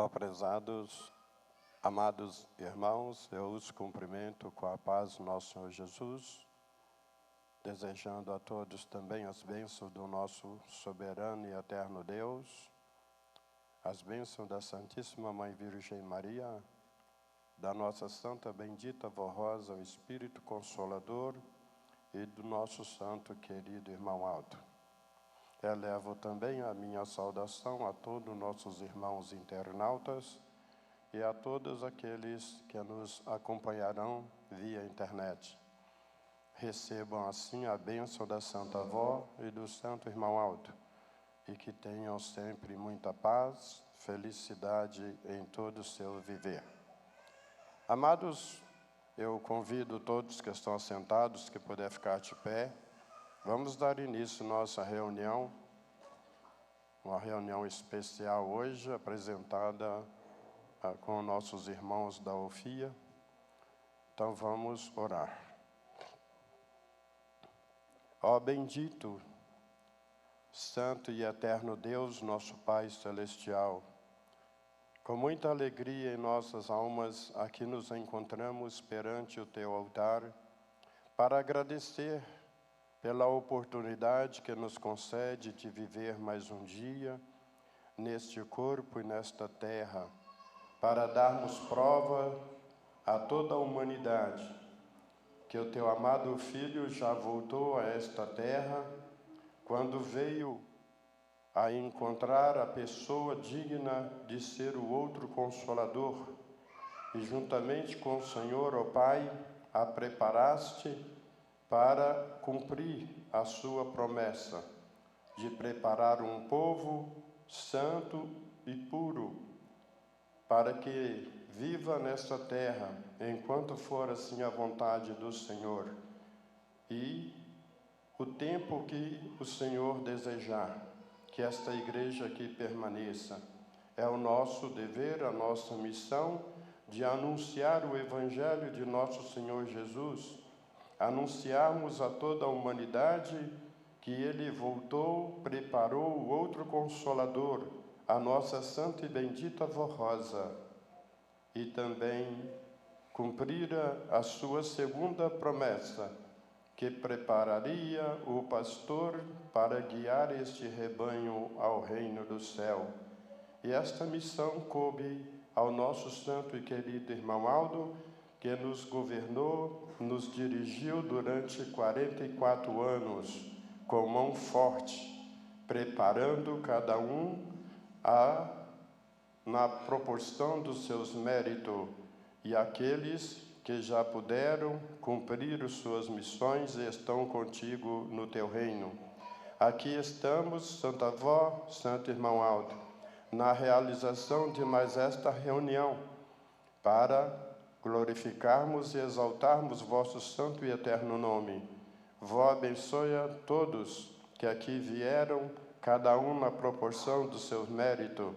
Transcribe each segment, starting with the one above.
Ó prezados, amados irmãos, eu os cumprimento com a paz do nosso Senhor Jesus, desejando a todos também as bênçãos do nosso soberano e eterno Deus, as bênçãos da Santíssima Mãe Virgem Maria, da nossa Santa Bendita Vó Rosa, o Espírito Consolador, e do nosso santo querido irmão Aldo. Elevo também a minha saudação a todos nossos irmãos internautas e a todos aqueles que nos acompanharão via internet. Recebam assim a bênção da Santa Avó e do Santo Irmão Aldo, e que tenham sempre muita paz, felicidade em todo o seu viver. Amados, eu convido todos que estão assentados, que puder ficar de pé. Vamos dar início à nossa reunião, uma reunião especial hoje, apresentada com nossos irmãos da UFIA. Então vamos orar. Ó bendito, santo e eterno Deus, nosso Pai Celestial, com muita alegria em nossas almas, aqui nos encontramos perante o Teu altar, para agradecer pela oportunidade que nos concede de viver mais um dia neste corpo e nesta terra, para darmos prova a toda a humanidade que o Teu amado Filho já voltou a esta terra, quando veio a encontrar a pessoa digna de ser o outro Consolador, e juntamente com o Senhor, ó Pai, a preparaste para cumprir a sua promessa de preparar um povo santo e puro, para que viva nesta terra, enquanto for assim a vontade do Senhor, e o tempo que o Senhor desejar, que esta igreja aqui permaneça. É o nosso dever, a nossa missão, de anunciar o Evangelho de nosso Senhor Jesus, anunciarmos a toda a humanidade que Ele voltou, preparou o outro Consolador, a nossa santa e bendita Vó Rosa, e também cumprira a sua segunda promessa, que prepararia o pastor para guiar este rebanho ao reino do céu. E esta missão coube ao nosso santo e querido irmão Aldo, que nos governou, nos dirigiu durante 44 anos, com mão forte, preparando cada um na proporção dos seus méritos, e aqueles que já puderam cumprir as suas missões e estão contigo no teu reino. Aqui estamos, Santa Avó, Santo Irmão Aldo, na realização de mais esta reunião, para glorificarmos e exaltarmos vosso santo e eterno nome. Vó abençoe a todos que aqui vieram, cada um na proporção dos seus méritos,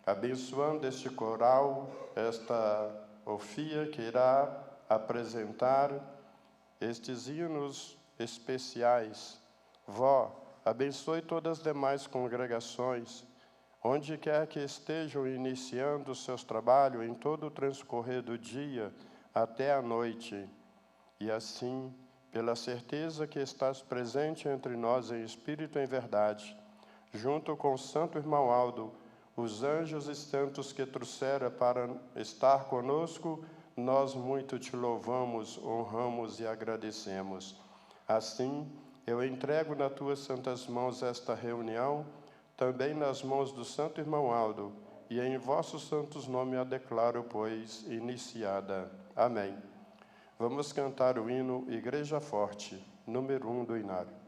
abençoando este coral, esta UFIA que irá apresentar estes hinos especiais. Vó, abençoe todas as demais congregações, onde quer que estejam iniciando os seus trabalhos, em todo o transcorrer do dia até a noite. E assim, pela certeza que estás presente entre nós em espírito e em verdade, junto com o Santo Irmão Aldo, os anjos e santos que trouxeram para estar conosco, nós muito te louvamos, honramos e agradecemos. Assim, eu entrego nas tuas santas mãos esta reunião, também nas mãos do Santo Irmão Aldo, e em vossos santos nomes a declaro, pois, iniciada. Amém. Vamos cantar o hino Igreja Forte, número 1 do Inário.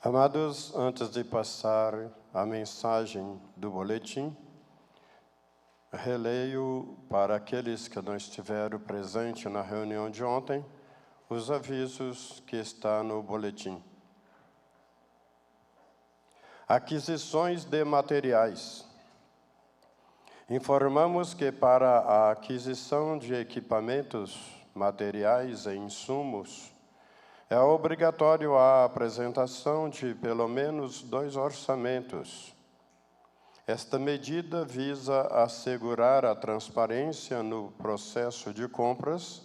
Amados, antes de passar a mensagem do boletim, releio para aqueles que não estiveram presentes na reunião de ontem, os avisos que está no boletim. Aquisições de materiais. Informamos que para a aquisição de equipamentos, materiais e insumos, é obrigatório a apresentação de pelo menos 2 orçamentos. Esta medida visa assegurar a transparência no processo de compras,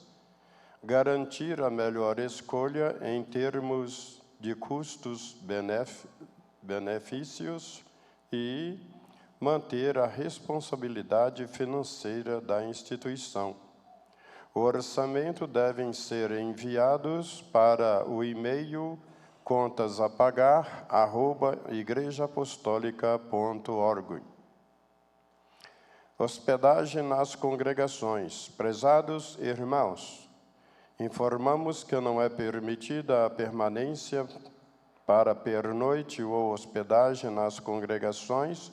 garantir a melhor escolha em termos de custos-benefícios e manter a responsabilidade financeira da instituição. O orçamento devem ser enviados para o e-mail contasapagar@igrejaapostolica.org. Hospedagem nas congregações. Prezados irmãos, informamos que não é permitida a permanência para pernoite ou hospedagem nas congregações,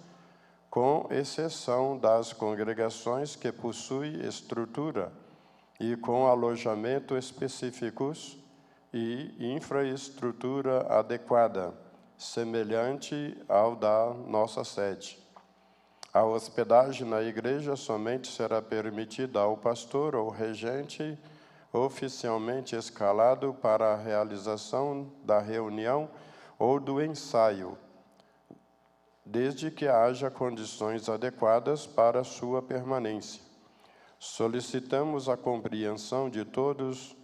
com exceção das congregações que possuem estrutura e com alojamento específicos e infraestrutura adequada, semelhante ao da nossa sede. A hospedagem na igreja somente será permitida ao pastor ou regente oficialmente escalado para a realização da reunião ou do ensaio, desde que haja condições adequadas para sua permanência. Solicitamos a compreensão de todos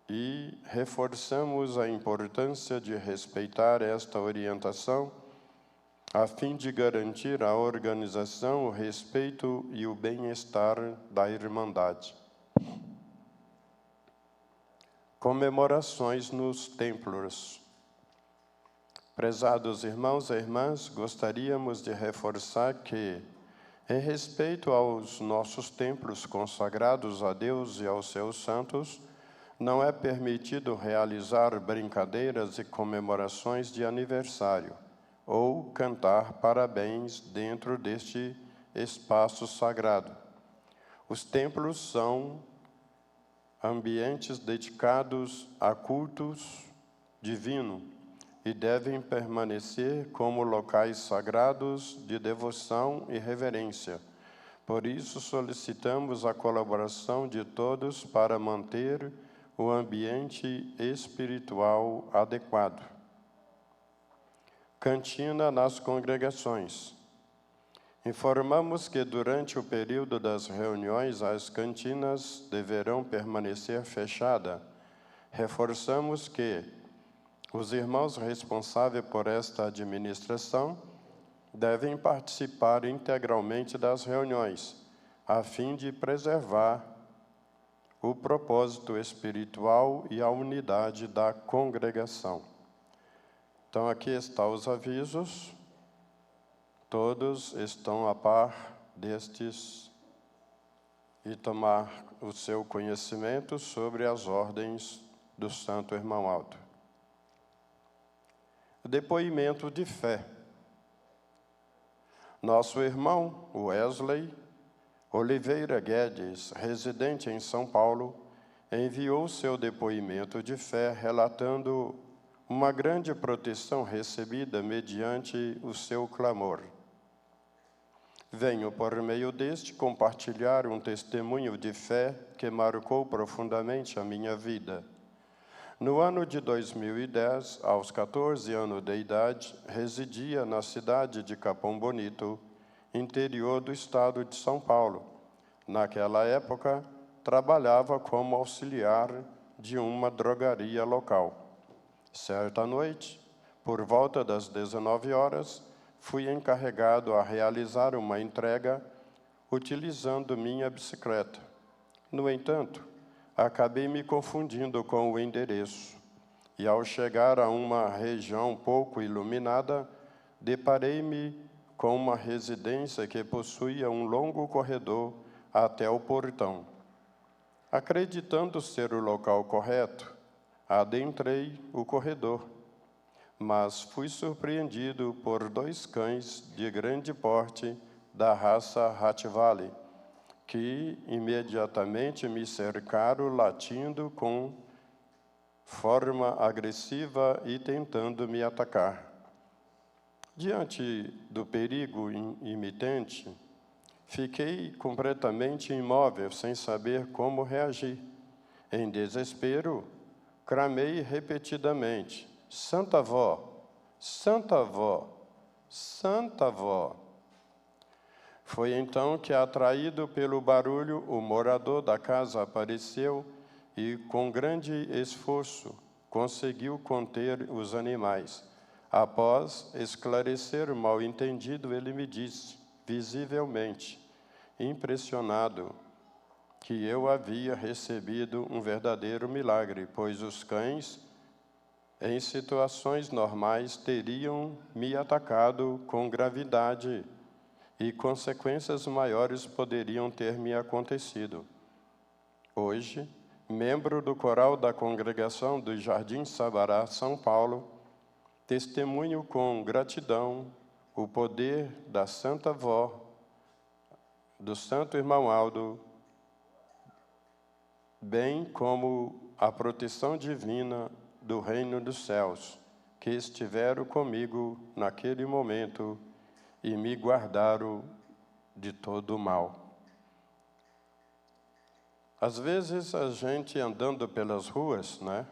e reforçamos a importância de respeitar esta orientação, a fim de garantir a organização, o respeito e o bem-estar da Irmandade. Comemorações nos templos. Prezados irmãos e irmãs, gostaríamos de reforçar que, em respeito aos nossos templos consagrados a Deus e aos seus santos, não é permitido realizar brincadeiras e comemorações de aniversário ou cantar parabéns dentro deste espaço sagrado. Os templos são ambientes dedicados a cultos divino e devem permanecer como locais sagrados de devoção e reverência. Por isso, solicitamos a colaboração de todos para manter o ambiente espiritual adequado. Cantina nas congregações. Informamos que durante o período das reuniões, as cantinas deverão permanecer fechadas. Reforçamos que os irmãos responsáveis por esta administração devem participar integralmente das reuniões, a fim de preservar o propósito espiritual e a unidade da congregação. Então, aqui estão os avisos. Todos estão a par destes e tomar o seu conhecimento sobre as ordens do Santo Irmão Aldo. Depoimento de fé. Nosso irmão Wesley Oliveira Guedes, residente em São Paulo, enviou seu depoimento de fé relatando uma grande proteção recebida mediante o seu clamor. Venho, por meio deste, compartilhar um testemunho de fé que marcou profundamente a minha vida. No ano de 2010, aos 14 anos de idade, residia na cidade de Capão Bonito, interior do estado de São Paulo. Naquela época, trabalhava como auxiliar de uma drogaria local. Certa noite, por volta das 19 horas, fui encarregado a realizar uma entrega utilizando minha bicicleta. No entanto, acabei me confundindo com o endereço e, ao chegar a uma região pouco iluminada, deparei-me com uma residência que possuía um longo corredor até o portão. Acreditando ser o local correto, adentrei o corredor, mas fui surpreendido por 2 cães de grande porte da raça Rottweiler, que imediatamente me cercaram latindo com forma agressiva e tentando me atacar. Diante do perigo iminente, fiquei completamente imóvel, sem saber como reagir. Em desespero, clamei repetidamente: Santa Avó, Santa Avó, Santa Avó. Foi então que, atraído pelo barulho, o morador da casa apareceu e, com grande esforço, conseguiu conter os animais. Após esclarecer o mal-entendido, ele me disse, visivelmente impressionado, que eu havia recebido um verdadeiro milagre, pois os cães, em situações normais, teriam me atacado com gravidade e consequências maiores poderiam ter me acontecido. Hoje, membro do coral da congregação do Jardim Sabará, São Paulo, testemunho com gratidão o poder da Santa Avó, do Santo Irmão Aldo, bem como a proteção divina do reino dos céus, que estiveram comigo naquele momento e me guardaram de todo o mal. Às vezes, a gente andando pelas ruas, né,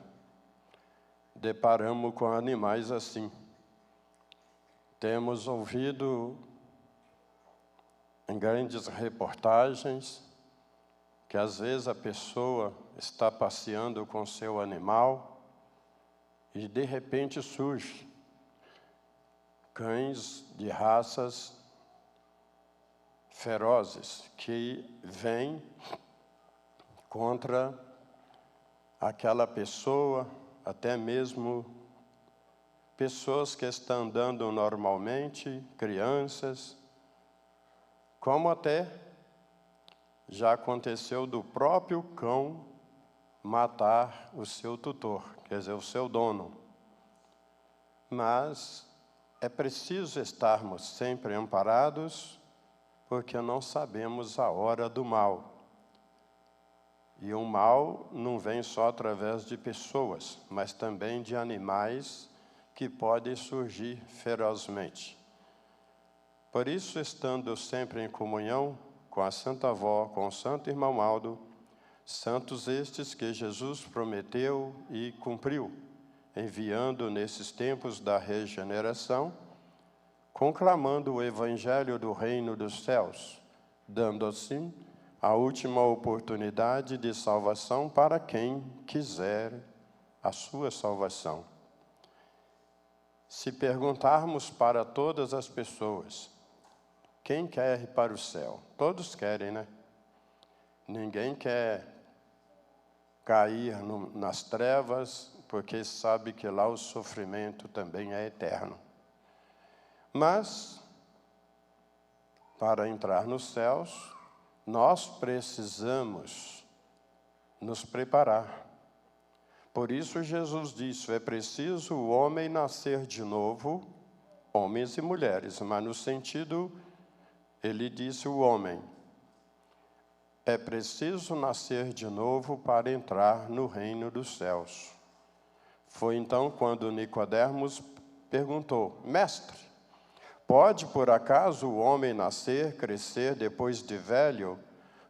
deparamos com animais assim. Temos ouvido em grandes reportagens que às vezes a pessoa está passeando com seu animal e de repente surge cães de raças ferozes que vêm contra aquela pessoa, até mesmo pessoas que estão andando normalmente, crianças, como até já aconteceu do próprio cão matar o seu tutor, quer dizer, o seu dono. Mas é preciso estarmos sempre amparados, porque não sabemos a hora do mal. E o mal não vem só através de pessoas, mas também de animais que podem surgir ferozmente. Por isso, estando sempre em comunhão com a Santa Avó, com o Santo Irmão Aldo, santos estes que Jesus prometeu e cumpriu, enviando nesses tempos da regeneração, conclamando o Evangelho do Reino dos Céus, dando assim a última oportunidade de salvação para quem quiser a sua salvação. Se perguntarmos para todas as pessoas, quem quer ir para o céu? Todos querem, né? Ninguém quer cair nas trevas, porque sabe que lá o sofrimento também é eterno. Mas, para entrar nos céus, nós precisamos nos preparar. Por isso Jesus disse, é preciso o homem nascer de novo, homens e mulheres, mas no sentido, ele disse o homem, é preciso nascer de novo para entrar no reino dos céus. Foi então quando Nicodemos perguntou, mestre, pode por acaso o homem nascer, crescer, depois de velho,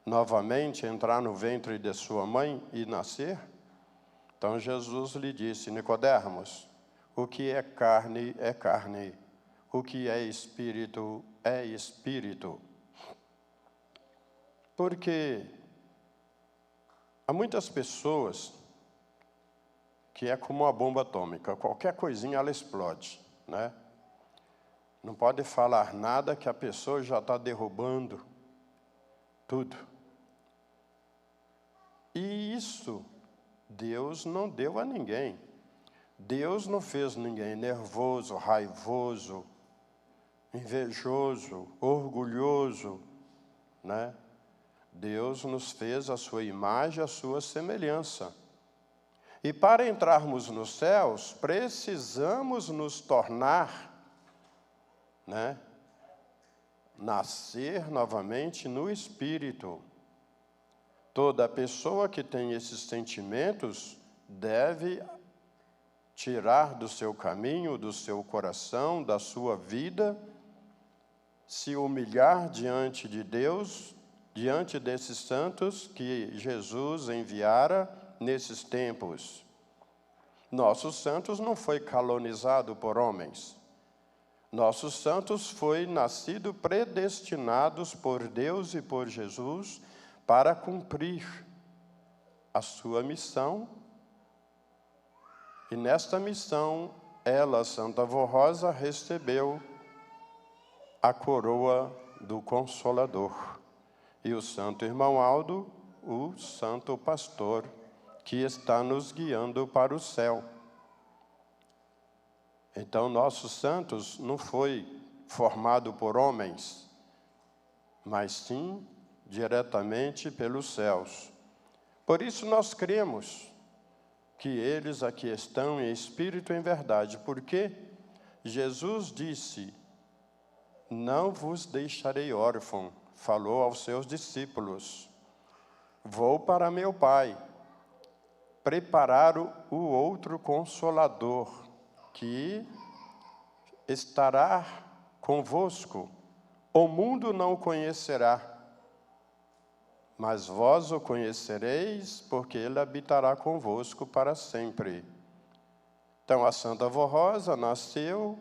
novamente entrar no ventre de sua mãe e nascer? Então Jesus lhe disse, Nicodemos, o que é carne, o que é espírito. Porque há muitas pessoas que é como uma bomba atômica, qualquer coisinha ela explode, né? Não pode falar nada que a pessoa já está derrubando tudo. E isso Deus não deu a ninguém. Deus não fez ninguém nervoso, raivoso, invejoso, orgulhoso, né? Deus nos fez a sua imagem, a sua semelhança. E para entrarmos nos céus, precisamos nos tornar, nascer novamente no Espírito. Toda pessoa que tem esses sentimentos deve tirar do seu caminho, do seu coração, da sua vida, se humilhar diante de Deus, diante desses santos que Jesus enviara nesses tempos. Nossos santos não foi calonizado por homens. Nossos santos foi nascido predestinados por Deus e por Jesus para cumprir a sua missão. E nesta missão, ela, Santa Avó Rosa, recebeu a coroa do Consolador. E o Santo Irmão Aldo, o Santo Pastor, que está nos guiando para o céu. Então, nossos santos não foi formado por homens, mas sim diretamente pelos céus. Por isso nós cremos que eles aqui estão em espírito e em verdade, porque Jesus disse: não vos deixarei órfão, falou aos seus discípulos. Vou para meu Pai, preparar o outro Consolador, que estará convosco. O mundo não o conhecerá, mas vós o conhecereis, porque ele habitará convosco para sempre. Então, a Santa Avó Rosa nasceu,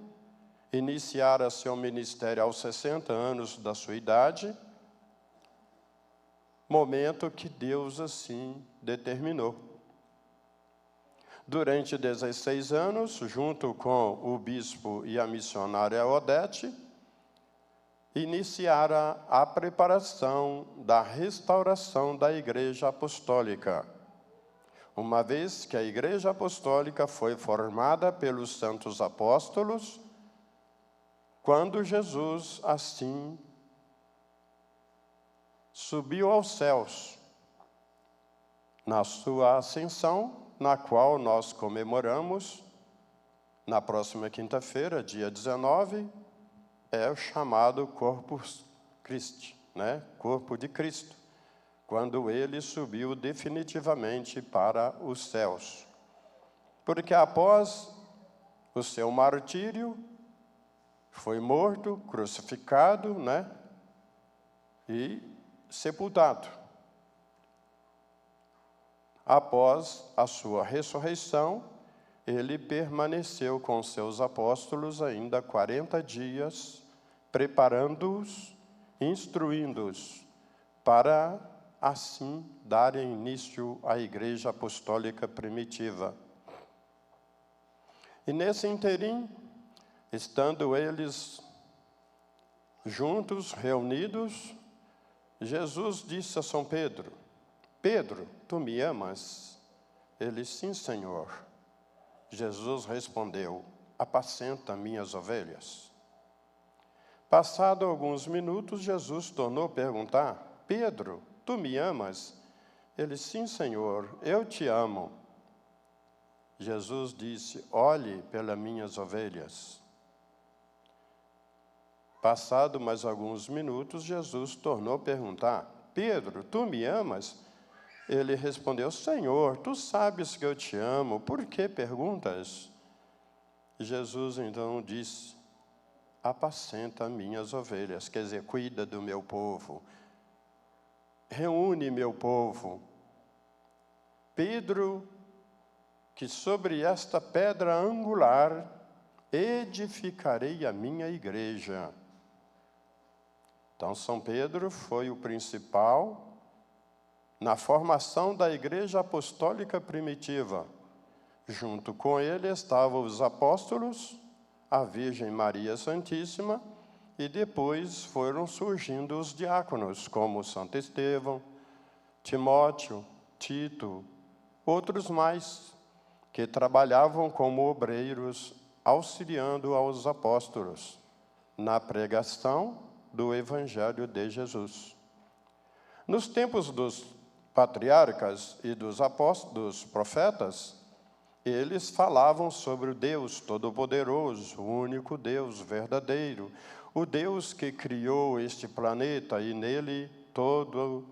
iniciara seu ministério aos 60 anos da sua idade, momento que Deus assim determinou. Durante 16 anos, junto com o bispo e a missionária Odete, iniciara a preparação da restauração da Igreja Apostólica. Uma vez que a Igreja Apostólica foi formada pelos santos apóstolos, quando Jesus assim subiu aos céus, na sua ascensão, na qual nós comemoramos na próxima quinta-feira, dia 19, é o chamado Corpus Christi, Corpo de Cristo, quando ele subiu definitivamente para os céus. Porque após o seu martírio, foi morto, crucificado, e sepultado. Após a sua ressurreição, ele permaneceu com seus apóstolos ainda 40 dias, preparando-os, instruindo-os, para assim darem início à Igreja Apostólica primitiva. E nesse interim, estando eles juntos, reunidos, Jesus disse a São Pedro: Pedro, tu me amas? Ele: sim, Senhor. Jesus respondeu: apacenta minhas ovelhas. Passado alguns minutos, Jesus tornou a perguntar: Pedro, tu me amas? Ele: sim, Senhor, eu te amo. Jesus disse: olhe pelas minhas ovelhas. Passado mais alguns minutos, Jesus tornou a perguntar: Pedro, tu me amas? Ele respondeu: Senhor, tu sabes que eu te amo, por que perguntas? Jesus então disse: apacenta minhas ovelhas, quer dizer, cuida do meu povo, reúne meu povo. Pedro, que sobre esta pedra angular edificarei a minha igreja. Então, São Pedro foi o principal na formação da Igreja Apostólica primitiva. Junto com ele estavam os apóstolos, a Virgem Maria Santíssima, e depois foram surgindo os diáconos, como Santo Estevão, Timóteo, Tito, outros mais, que trabalhavam como obreiros, auxiliando aos apóstolos na pregação do Evangelho de Jesus. Nos tempos dos patriarcas e dos apóstolos, dos profetas, Eles falavam sobre o Deus Todo-Poderoso, o único Deus verdadeiro, o Deus que criou este planeta e nele todo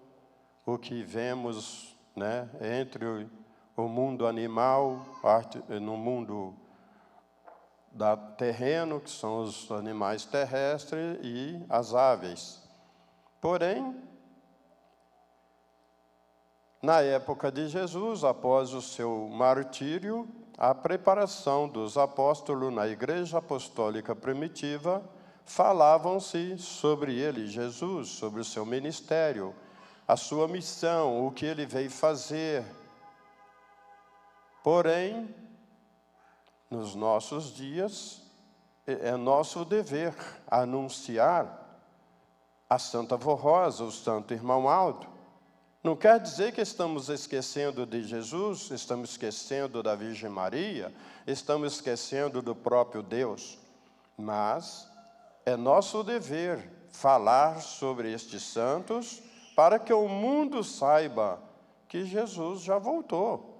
o que vemos, né, entre o mundo animal, no mundo terreno, que são os animais terrestres, e as aves. Porém, na época de Jesus, após o seu martírio, a preparação dos apóstolos na Igreja Apostólica Primitiva, falavam-se sobre ele, Jesus, sobre o seu ministério, a sua missão, o que ele veio fazer. Porém, nos nossos dias, é nosso dever anunciar a Santa Vó Rosa, o Santo Irmão Aldo. Não quer dizer que estamos esquecendo de Jesus, estamos esquecendo da Virgem Maria, estamos esquecendo do próprio Deus, mas é nosso dever falar sobre estes santos para que o mundo saiba que Jesus já voltou.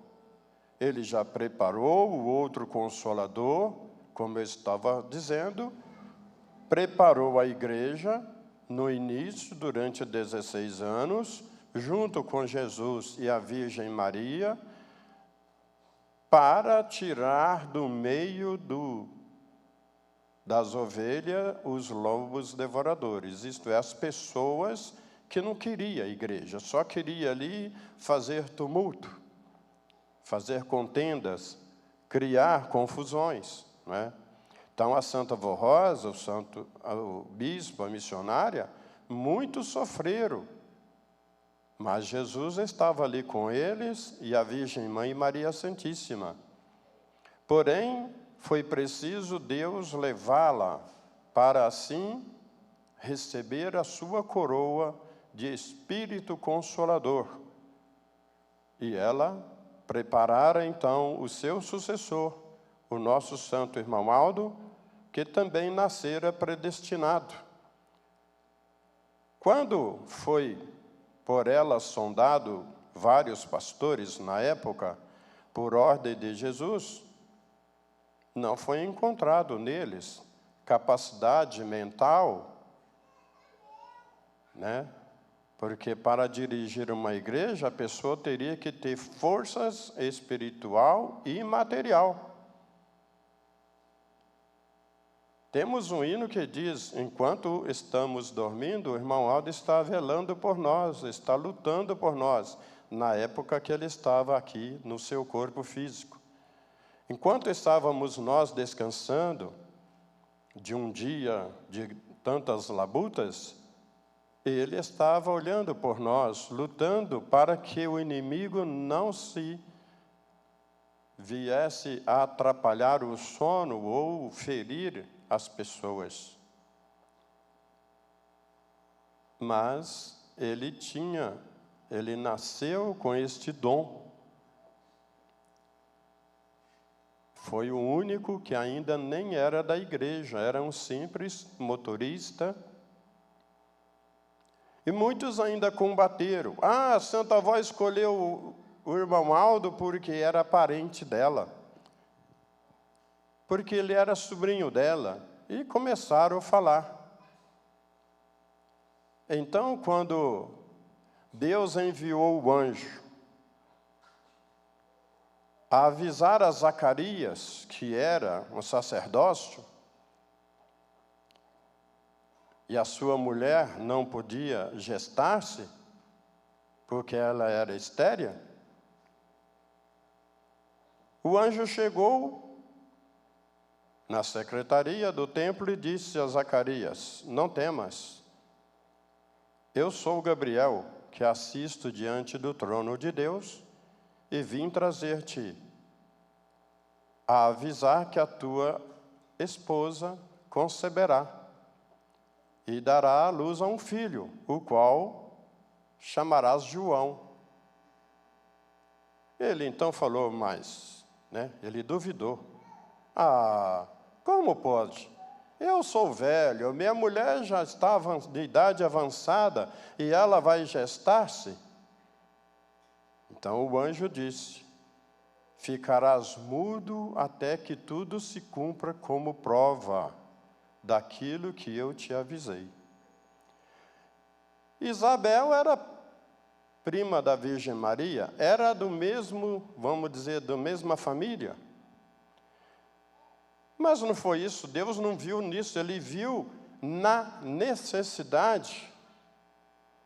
Ele já preparou o outro Consolador, como eu estava dizendo, preparou a igreja no início, durante 16 anos, junto com Jesus e a Virgem Maria, para tirar do meio das ovelhas os lobos devoradores, isto é, as pessoas que não queriam a igreja, só queria ali fazer tumulto, fazer contendas, criar confusões, não é? Então, a Santa Vó Rosa, o bispo, a missionária, muitos sofreram, mas Jesus estava ali com eles e a Virgem Mãe Maria Santíssima. Porém, foi preciso Deus levá-la para assim receber a sua coroa de Espírito Consolador. E ela preparara então o seu sucessor, o nosso Santo Irmão Aldo, que também nascera predestinado. Quando foi por ela sondado vários pastores na época, por ordem de Jesus, não foi encontrado neles capacidade mental, né? Porque para dirigir uma igreja, a pessoa teria que ter forças espiritual e material. Temos um hino que diz, enquanto estamos dormindo, o irmão Aldo está velando por nós, está lutando por nós, na época que ele estava aqui no seu corpo físico. Enquanto estávamos nós descansando de um dia de tantas labutas, ele estava olhando por nós, lutando para que o inimigo não se viesse a atrapalhar o sono ou ferir as pessoas. Mas ele nasceu com este dom. Foi o único que ainda nem era da igreja, era um simples motorista. E muitos ainda combateram. Ah, a Santa Avó escolheu o irmão Aldo porque era parente dela, porque ele era sobrinho dela, e começaram a falar. Então, quando Deus enviou o anjo a avisar a Zacarias, que era um sacerdócio, e a sua mulher não podia gestar-se, porque ela era estéril, o anjo chegou na secretaria do templo e disse a Zacarias, não temas, eu sou Gabriel, que assisto diante do trono de Deus, e vim trazer-te a avisar que a tua esposa conceberá e dará à luz a um filho, o qual chamarás João. Ele então falou, mas, né, ele duvidou. Ah, como pode? Eu sou velho, minha mulher já está de idade avançada e ela vai gestar-se? Então o anjo disse, ficarás mudo até que tudo se cumpra como prova daquilo que eu te avisei. Isabel era prima da Virgem Maria, era do mesmo, vamos dizer, da mesma família. Mas não foi isso, Deus não viu nisso, Ele viu na necessidade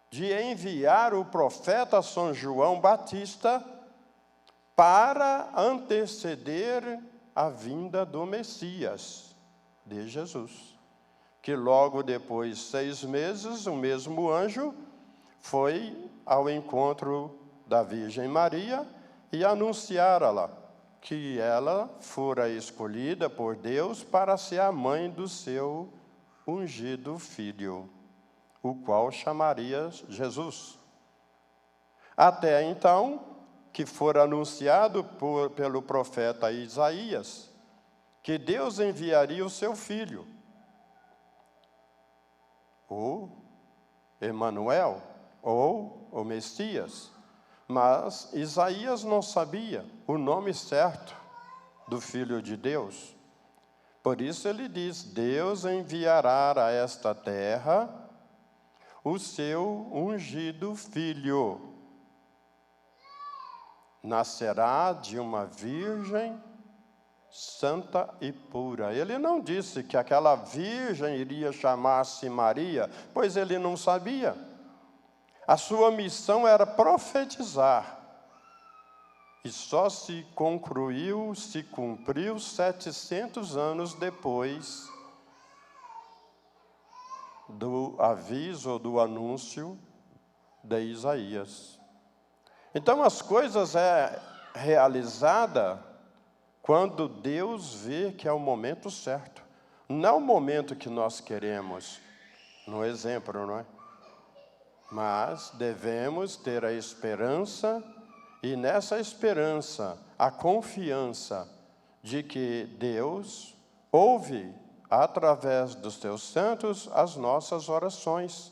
de enviar o profeta São João Batista para anteceder a vinda do Messias, de Jesus. Que logo depois, 6 meses, o mesmo anjo foi ao encontro da Virgem Maria e anunciara-la que ela fora escolhida por Deus para ser a mãe do seu ungido filho, o qual chamaria Jesus. Até então, que fora anunciado pelo profeta Isaías, que Deus enviaria o seu filho, o Emanuel, ou o Messias. Mas Isaías não sabia o nome certo do Filho de Deus. Por isso ele diz, Deus enviará a esta terra o seu ungido filho. Nascerá de uma virgem santa e pura. Ele não disse que aquela virgem iria chamar-se Maria, pois ele não sabia. A sua missão era profetizar. E só se cumpriu 700 anos depois do aviso, do anúncio de Isaías. Então, as coisas é realizada quando Deus vê que é o momento certo. Não é o momento que nós queremos, no exemplo, não é? Mas devemos ter a esperança, e nessa esperança, a confiança de que Deus ouve, através dos seus santos, as nossas orações,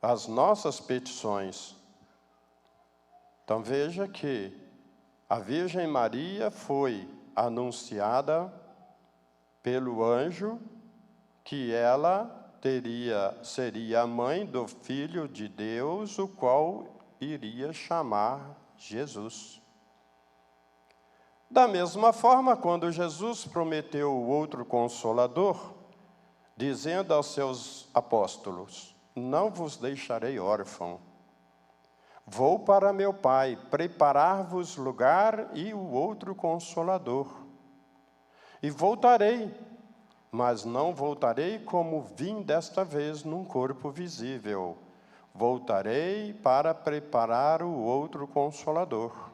as nossas petições. Então veja que a Virgem Maria foi anunciada pelo anjo que ela seria a mãe do Filho de Deus, o qual iria chamar Jesus. Da mesma forma, quando Jesus prometeu o outro Consolador, dizendo aos seus apóstolos, não vos deixarei órfão, vou para meu Pai, preparar-vos lugar e o outro Consolador. E voltarei, mas não voltarei como vim desta vez num corpo visível. Voltarei para preparar o outro Consolador.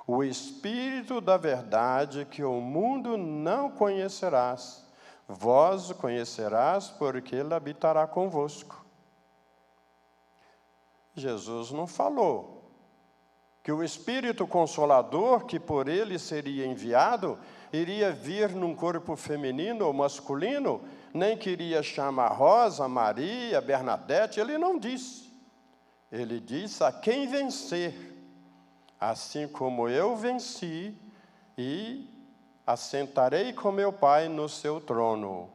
O Espírito da verdade que o mundo não conhecerás, vós o conhecerás porque ele habitará convosco. Jesus não falou que o Espírito Consolador, que por ele seria enviado, iria vir num corpo feminino ou masculino, nem queria chamar Rosa, Maria, Bernadette, ele não disse. Ele disse a quem vencer, assim como eu venci, e assentarei com meu Pai no seu trono.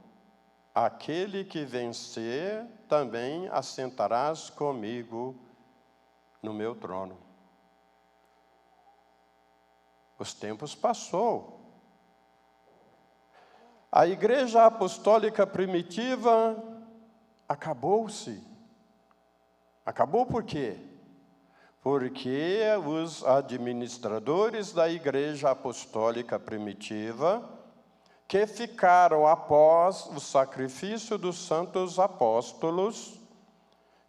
Aquele que vencer, também assentarás comigo no meu trono. Os tempos passou. A igreja apostólica primitiva acabou-se. Acabou por quê? Porque os administradores da igreja apostólica primitiva, que ficaram após o sacrifício dos santos apóstolos,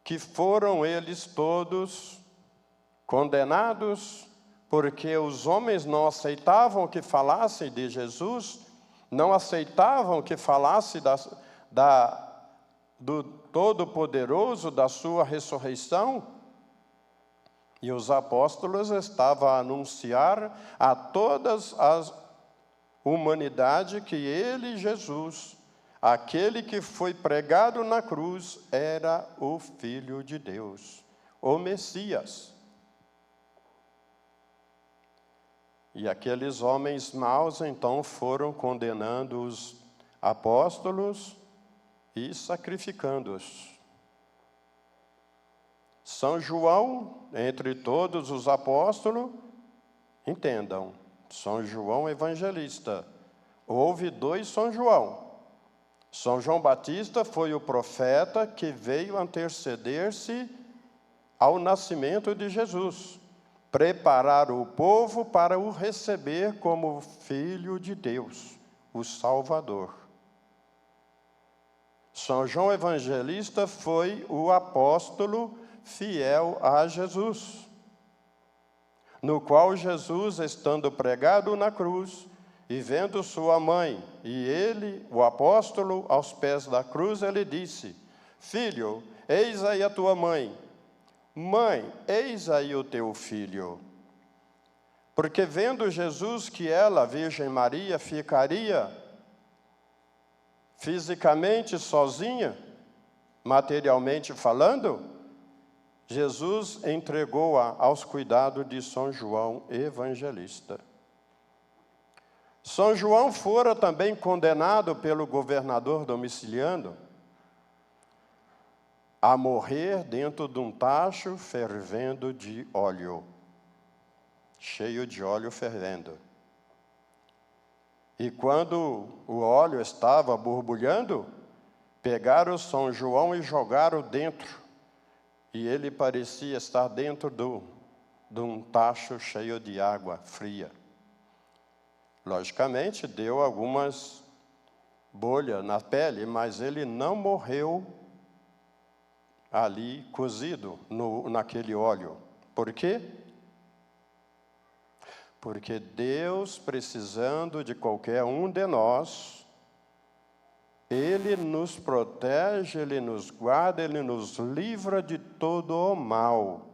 que foram eles todos condenados, porque os homens não aceitavam que falassem de Jesus, não aceitavam que falasse do Todo-Poderoso, da sua ressurreição. E os apóstolos estavam a anunciar a todas as humanidade que ele, Jesus, aquele que foi pregado na cruz, era o Filho de Deus, o Messias. E aqueles homens maus, então, foram condenando os apóstolos e sacrificando-os. São João, entre todos os apóstolos, entendam, São João evangelista. Houve 2 São João. São João Batista foi o profeta que veio anteceder-se ao nascimento de Jesus, preparar o povo para o receber como Filho de Deus, o Salvador. São João Evangelista foi o apóstolo fiel a Jesus, no qual Jesus, estando pregado na cruz, e vendo sua mãe e ele, o apóstolo, aos pés da cruz, ele disse: Filho, eis aí a tua mãe. Mãe, eis aí o teu filho. Porque vendo Jesus que ela, a Virgem Maria, ficaria fisicamente sozinha, materialmente falando, Jesus entregou-a aos cuidados de São João Evangelista. São João fora também condenado pelo governador Domiciano a morrer dentro de um tacho fervendo de óleo, cheio de óleo fervendo. E quando o óleo estava borbulhando, pegaram São João e jogaram dentro. E ele parecia estar dentro de um tacho cheio de água fria. Logicamente, deu algumas bolhas na pele, mas ele não morreu ali cozido naquele óleo. Por quê? Porque Deus, precisando de qualquer um de nós, Ele nos protege, Ele nos guarda, Ele nos livra de todo o mal.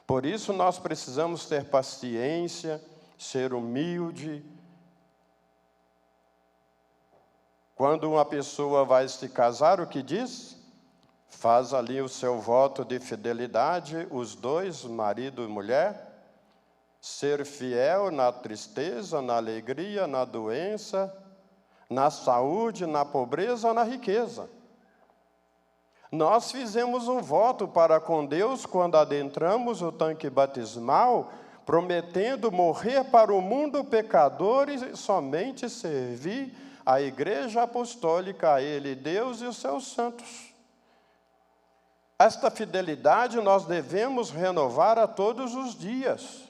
Por isso nós precisamos ter paciência, ser humilde. Quando uma pessoa vai se casar, o que diz? Faz ali o seu voto de fidelidade, os dois, marido e mulher, ser fiel na tristeza, na alegria, na doença, na saúde, na pobreza, na riqueza. Nós fizemos um voto para com Deus quando adentramos o tanque batismal, prometendo morrer para o mundo pecador e somente servir a Igreja Apostólica, a Ele, Deus e os seus santos. Esta fidelidade nós devemos renovar a todos os dias.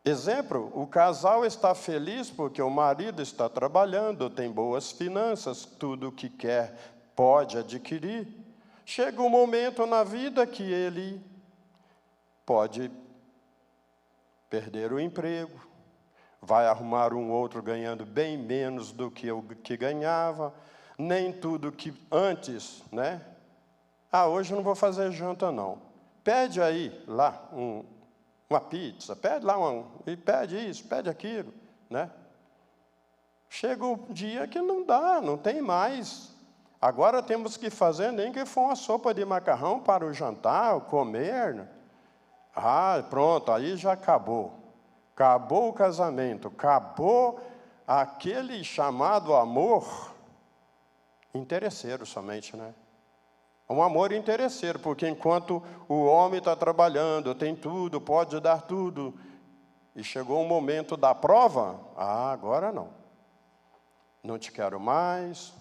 Exemplo, o casal está feliz porque o marido está trabalhando, tem boas finanças, tudo o que quer pode adquirir. Chega um momento na vida que ele pode perder o emprego, vai arrumar um outro ganhando bem menos do que o que ganhava, nem tudo que antes, né? Hoje eu não vou fazer janta não. Pede aí lá uma pizza, pede lá e pede isso, pede aquilo, né? Chega um dia que não dá, não tem mais. Agora temos que fazer nem que for uma sopa de macarrão para o jantar, comer, né? Pronto, aí já acabou. Acabou o casamento, acabou aquele chamado amor interesseiro somente, né? Um amor interesseiro, porque enquanto o homem está trabalhando, tem tudo, pode dar tudo, e chegou o momento da prova, agora não. Não te quero mais,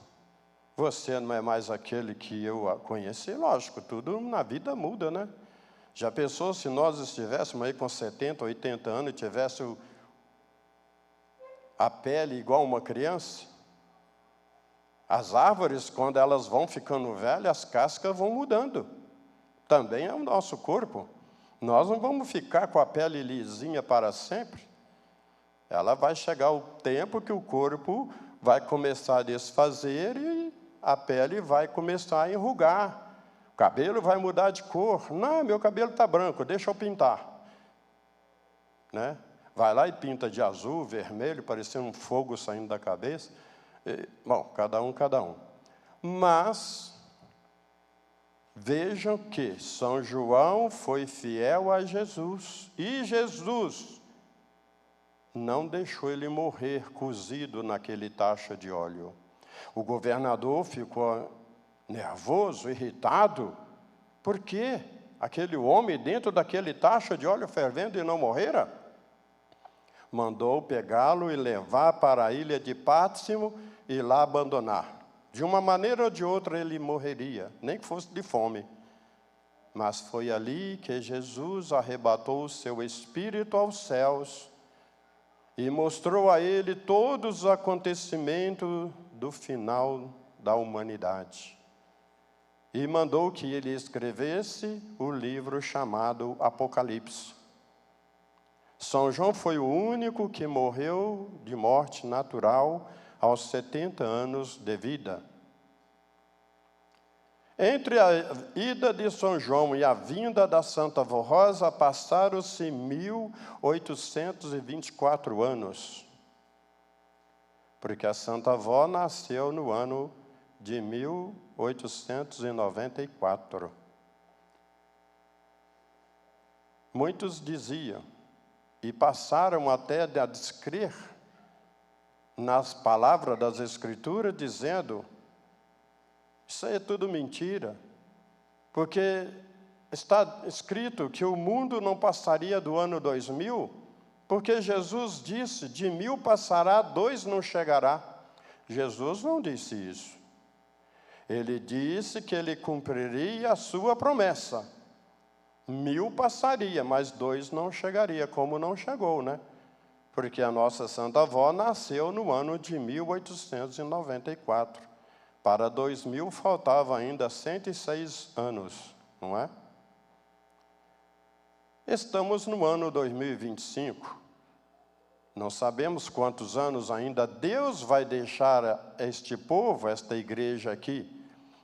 você não é mais aquele que eu conheci. Lógico, tudo na vida muda, né? Já pensou se nós estivéssemos aí com 70, 80 anos e tivesse a pele igual uma criança? As árvores, quando elas vão ficando velhas, as cascas vão mudando. Também é o nosso corpo. Nós não vamos ficar com a pele lisinha para sempre. Ela vai chegar o tempo que o corpo vai começar a desfazer e a pele vai começar a enrugar. O cabelo vai mudar de cor. Não, meu cabelo está branco, deixa eu pintar. Né? Vai lá e pinta de azul, vermelho, parecendo um fogo saindo da cabeça. Bom, cada um. Mas Vejam que São João foi fiel a Jesus, e Jesus não deixou ele morrer cozido naquele tacho de óleo. O governador ficou nervoso, irritado. Por quê? Aquele homem dentro daquele tacho de óleo fervendo e não morrera? Mandou pegá-lo e levar para a ilha de Pátimo e lá abandonar. De uma maneira ou de outra ele morreria, nem que fosse de fome. Mas foi ali que Jesus arrebatou o seu espírito aos céus e mostrou a ele todos os acontecimentos do final da humanidade. E mandou que ele escrevesse o livro chamado Apocalipse. São João foi o único que morreu de morte natural aos 70 anos de vida. Entre a ida de São João e a vinda da Santa Avó Rosa, passaram-se 1824 anos. Porque a Santa Avó nasceu no ano de 1894. Muitos diziam, e passaram até a descrer nas palavras das Escrituras, dizendo: isso aí é tudo mentira, porque está escrito que o mundo não passaria do ano 2000, porque Jesus disse, de 1000 passará, 2 não chegará. Jesus não disse isso. Ele disse que ele cumpriria a sua promessa. 1000 passaria, mas 2 não chegaria, como não chegou, né? Porque a nossa Santa Avó nasceu no ano de 1894. Para 2000 faltava ainda 106 anos, não é? Estamos no ano 2025. Não sabemos quantos anos ainda Deus vai deixar este povo, esta igreja aqui.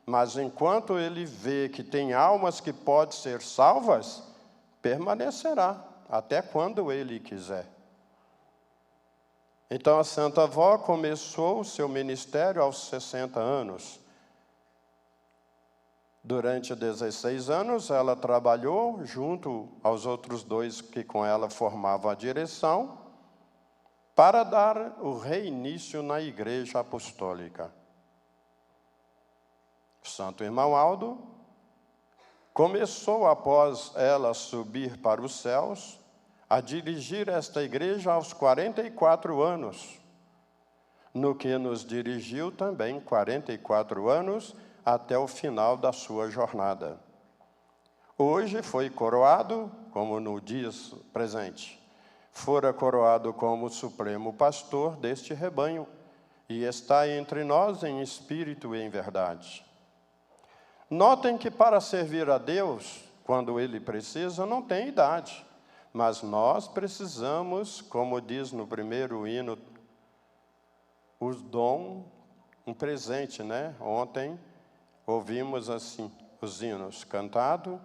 Mas enquanto Ele vê que tem almas que podem ser salvas, permanecerá, até quando Ele quiser. Então a Santa Avó começou o seu ministério aos 60 anos. Durante 16 anos, ela trabalhou junto aos outros 2 que com ela formavam a direção, para dar o reinício na Igreja Apostólica. Santo Irmão Aldo começou, após ela subir para os céus, a dirigir esta igreja aos 44 anos, no que nos dirigiu também 44 anos até o final da sua jornada. Hoje foi coroado, como no dia presente, fora coroado como supremo pastor deste rebanho e está entre nós em espírito e em verdade. Notem que para servir a Deus, quando Ele precisa, não tem idade. Mas nós precisamos, como diz no primeiro hino, o dom, um presente, né? Ontem ouvimos assim, os hinos cantado,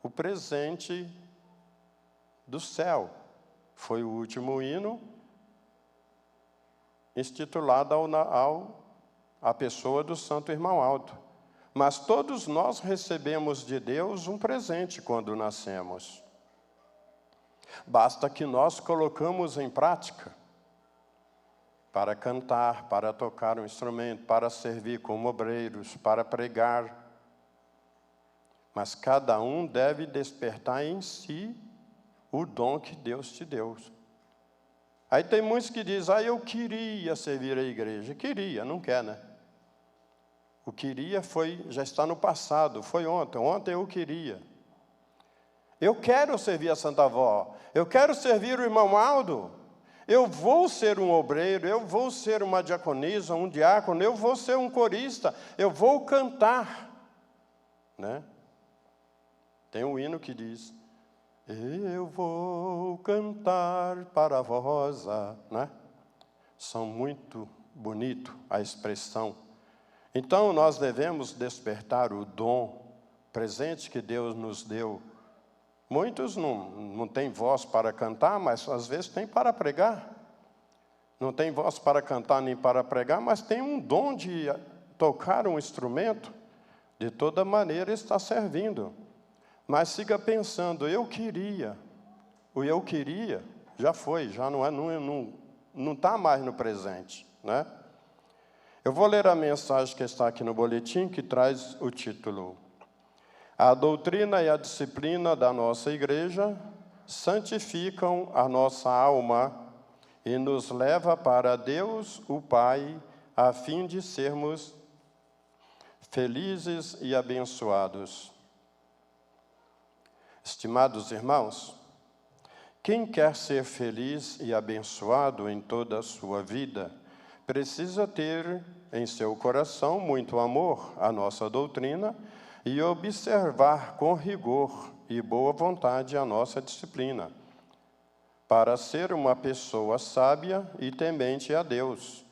o presente do céu. Foi o último hino institulado à pessoa do Santo Irmão Aldo. Mas todos nós recebemos de Deus um presente quando nascemos. Basta que nós colocamos em prática para cantar, para tocar um instrumento, para servir como obreiros, para pregar. Mas cada um deve despertar em si o dom que Deus te deu. Aí tem muitos que dizem, eu queria servir a igreja. Queria, não quer, né? O queria já está no passado, foi ontem. Ontem eu queria. Eu quero servir a Santa Avó, eu quero servir o irmão Aldo, eu vou ser um obreiro, eu vou ser uma diaconisa, um diácono, eu vou ser um corista, eu vou cantar. Né? Tem um hino que diz, eu vou cantar para a Avó Rosa. Né? São muito bonito a expressão. Então nós devemos despertar o dom presente que Deus nos deu. Muitos não têm voz para cantar, mas às vezes tem para pregar. Não tem voz para cantar nem para pregar, mas tem um dom de tocar um instrumento, de toda maneira está servindo. Mas siga pensando, eu queria. O eu queria já foi, já não está mais no presente, né? Eu vou ler a mensagem que está aqui no boletim, que traz o título: A doutrina e a disciplina da nossa igreja santificam a nossa alma e nos leva para Deus, o Pai, a fim de sermos felizes e abençoados. Estimados irmãos, quem quer ser feliz e abençoado em toda a sua vida, precisa ter em seu coração muito amor à nossa doutrina e observar com rigor e boa vontade a nossa disciplina, para ser uma pessoa sábia e temente a Deus.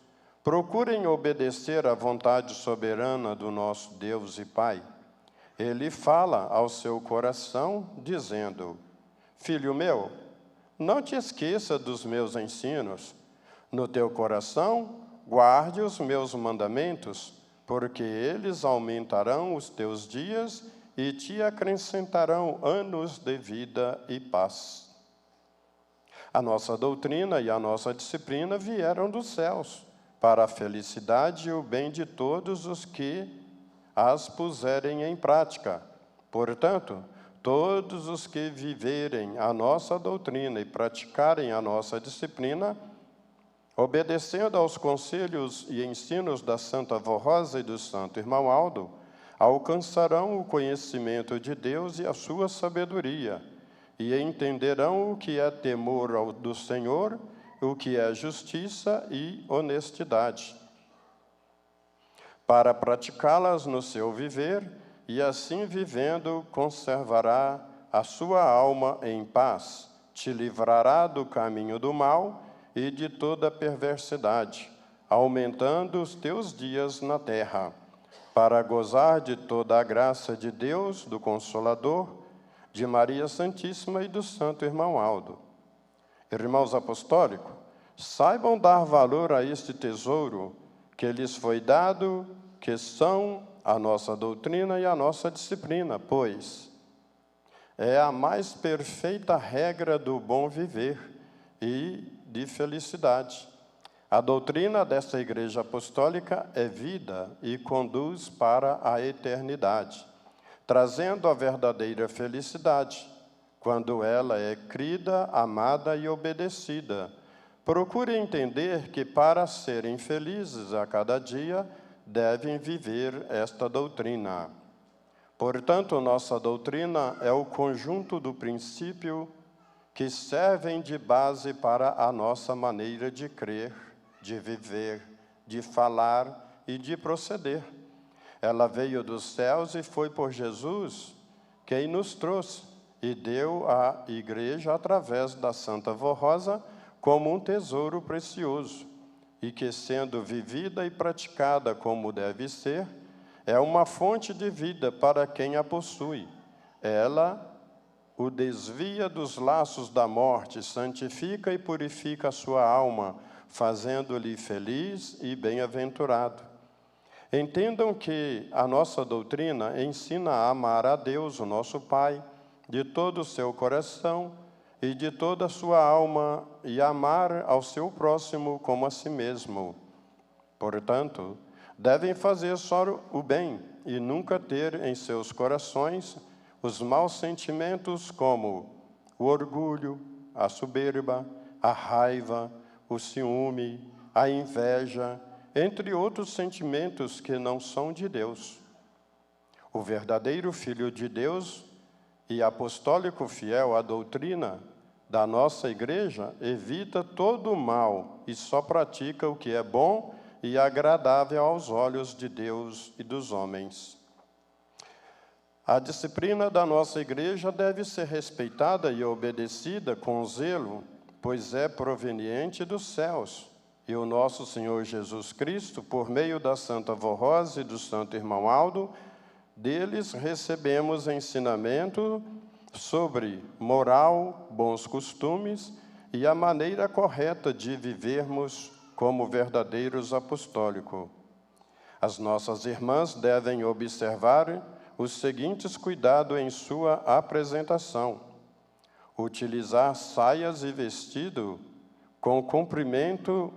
Procurem obedecer à vontade soberana do nosso Deus e Pai. Ele fala ao seu coração, dizendo: Filho meu, não te esqueça dos meus ensinos. No teu coração, guarde os meus mandamentos, porque eles aumentarão os teus dias e te acrescentarão anos de vida e paz. A nossa doutrina e a nossa disciplina vieram dos céus, para a felicidade e o bem de todos os que as puserem em prática. Portanto, todos os que viverem a nossa doutrina e praticarem a nossa disciplina, obedecendo aos conselhos e ensinos da Santa Avó Rosa e do Santo Irmão Aldo, alcançarão o conhecimento de Deus e a sua sabedoria, e entenderão o que é temor do Senhor, o que é justiça e honestidade, para praticá-las no seu viver, e assim vivendo conservará a sua alma em paz, te livrará do caminho do mal e de toda perversidade, aumentando os teus dias na terra, para gozar de toda a graça de Deus, do Consolador, de Maria Santíssima e do Santo Irmão Aldo. Irmãos apostólicos, saibam dar valor a este tesouro que lhes foi dado, que são a nossa doutrina e a nossa disciplina, pois é a mais perfeita regra do bom viver e de felicidade. A doutrina desta Igreja Apostólica é vida e conduz para a eternidade, trazendo a verdadeira felicidade, quando ela é crida, amada e obedecida. Procure entender que, para serem felizes a cada dia, devem viver esta doutrina. Portanto, nossa doutrina é o conjunto do princípio que servem de base para a nossa maneira de crer, de viver, de falar e de proceder. Ela veio dos céus e foi por Jesus quem nos trouxe e deu à Igreja, através da Santa Avó Rosa, como um tesouro precioso, e que, sendo vivida e praticada como deve ser, é uma fonte de vida para quem a possui. Ela o desvia dos laços da morte, santifica e purifica a sua alma, fazendo-lhe feliz e bem-aventurado. Entendam que a nossa doutrina ensina a amar a Deus, o nosso Pai, de todo o seu coração e de toda a sua alma, e amar ao seu próximo como a si mesmo. Portanto, devem fazer só o bem e nunca ter em seus corações os maus sentimentos como o orgulho, a soberba, a raiva, o ciúme, a inveja, entre outros sentimentos que não são de Deus. O verdadeiro Filho de Deus e apostólico fiel à doutrina da nossa Igreja evita todo o mal e só pratica o que é bom e agradável aos olhos de Deus e dos homens. A disciplina da nossa Igreja deve ser respeitada e obedecida com zelo, pois é proveniente dos céus. E o nosso Senhor Jesus Cristo, por meio da Santa Avó Rosa e do Santo Irmão Aldo, deles recebemos ensinamento sobre moral, bons costumes e a maneira correta de vivermos como verdadeiros apostólicos. As nossas irmãs devem observar os seguintes cuidados em sua apresentação: utilizar saias e vestido com comprimento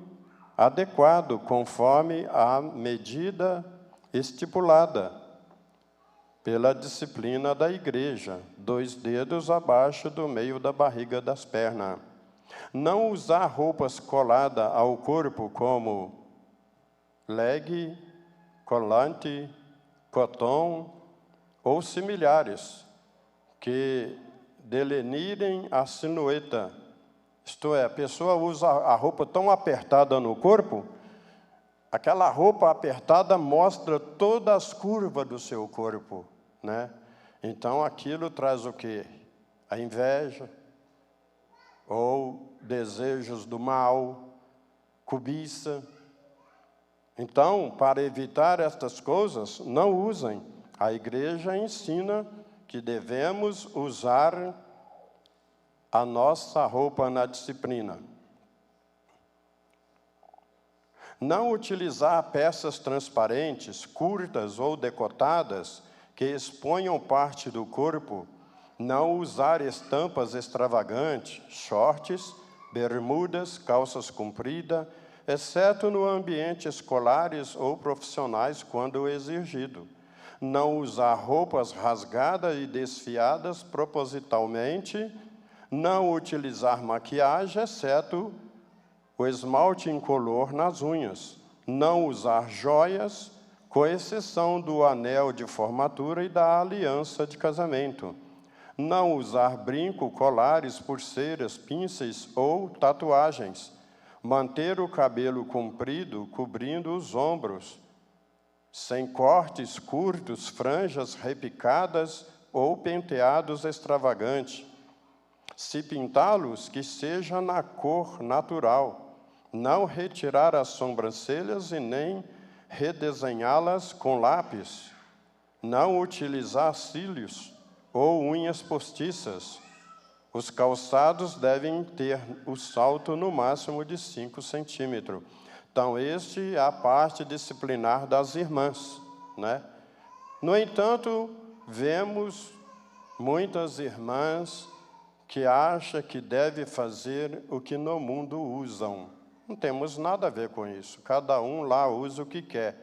adequado, conforme a medida estipulada pela disciplina da igreja, 2 dedos abaixo do meio da barriga das pernas. Não usar roupas coladas ao corpo como leg, colante, coton ou similares, que delenirem a silhueta. Isto é, a pessoa usa a roupa tão apertada no corpo, aquela roupa apertada mostra todas as curvas do seu corpo, né? Então, aquilo traz o quê? A inveja, ou desejos do mal, cobiça. Então, para evitar estas coisas, não usem. A igreja ensina que devemos usar a nossa roupa na disciplina. Não utilizar peças transparentes, curtas ou decotadas, que exponham parte do corpo. Não usar estampas extravagantes, shorts, bermudas, calças compridas, exceto no ambiente escolares ou profissionais, quando exigido. Não usar roupas rasgadas e desfiadas propositalmente. Não utilizar maquiagem, exceto o esmalte incolor nas unhas. Não usar joias, com exceção do anel de formatura e da aliança de casamento. Não usar brinco, colares, pulseiras, pinças ou tatuagens. Manter o cabelo comprido, cobrindo os ombros, sem cortes curtos, franjas repicadas ou penteados extravagantes. Se pintá-los, que seja na cor natural. Não retirar as sobrancelhas e nem redesenhá-las com lápis. Não utilizar cílios ou unhas postiças. Os calçados devem ter o salto no máximo de 5 centímetros. Então, este é a parte disciplinar das irmãs, né? No entanto, vemos muitas irmãs que acham que deve fazer o que no mundo usam. Não temos nada a ver com isso. Cada um lá usa o que quer.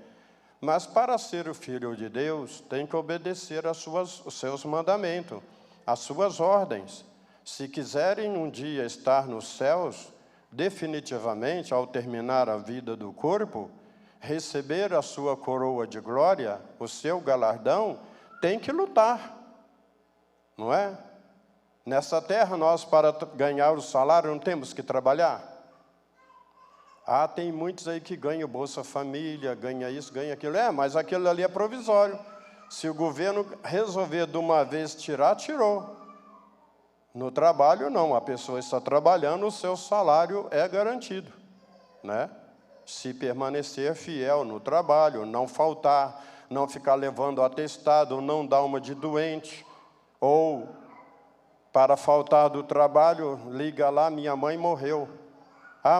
Mas para ser o filho de Deus, tem que obedecer os seus mandamentos, as suas ordens. Se quiserem um dia estar nos céus, definitivamente, ao terminar a vida do corpo, receber a sua coroa de glória, o seu galardão, tem que lutar, não é? Nessa terra, nós, para ganhar o salário, não temos que trabalhar. Tem muitos aí que ganham Bolsa Família, ganha isso, ganha aquilo. Mas aquilo ali é provisório. Se o governo resolver de uma vez tirar, tirou. No trabalho, não. A pessoa está trabalhando, o seu salário é garantido, né? Se permanecer fiel no trabalho, não faltar, não ficar levando atestado, não dar uma de doente, ou, para faltar do trabalho, liga lá, minha mãe morreu.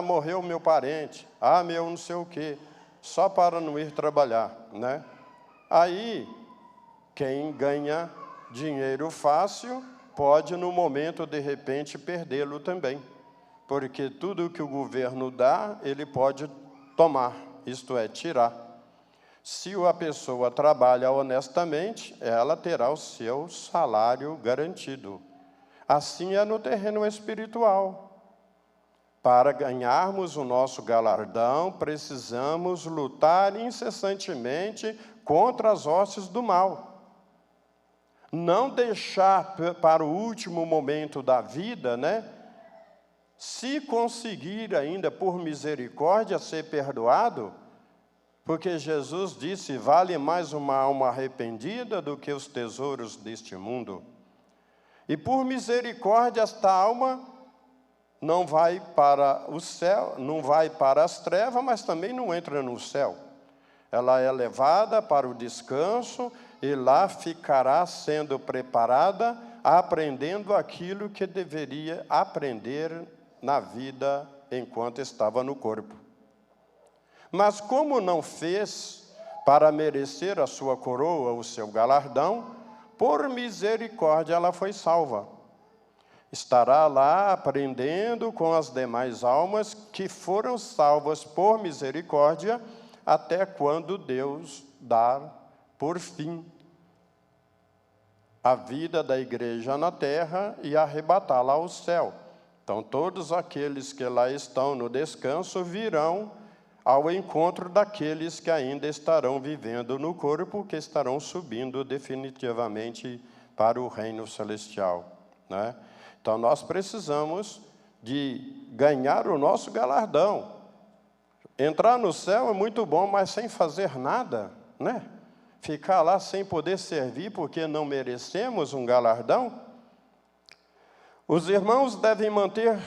Morreu meu parente. Meu não sei o quê. Só para não ir trabalhar, né? Aí, quem ganha dinheiro fácil, pode, no momento, de repente, perdê-lo também. Porque tudo que o governo dá, ele pode tomar, isto é, tirar. Se a pessoa trabalha honestamente, ela terá o seu salário garantido. Assim é no terreno espiritual. Para ganharmos o nosso galardão, precisamos lutar incessantemente contra as hostes do mal. Não deixar para o último momento da vida, né? Se conseguir ainda, por misericórdia, ser perdoado, porque Jesus disse, vale mais uma alma arrependida do que os tesouros deste mundo. E por misericórdia, esta alma não vai para o céu, não vai para as trevas, mas também não entra no céu. Ela é levada para o descanso e lá ficará sendo preparada, aprendendo aquilo que deveria aprender na vida enquanto estava no corpo. Mas como não fez, para merecer a sua coroa, o seu galardão, por misericórdia ela foi salva. Estará lá aprendendo com as demais almas que foram salvas por misericórdia, até quando Deus dar por fim a vida da igreja na terra e arrebatá-la ao céu. Então, todos aqueles que lá estão no descanso virão ao encontro daqueles que ainda estarão vivendo no corpo, que estarão subindo definitivamente para o reino celestial, né? Então, nós precisamos de ganhar o nosso galardão. Entrar no céu é muito bom, mas sem fazer nada, né? Ficar lá sem poder servir porque não merecemos um galardão. Os irmãos devem manter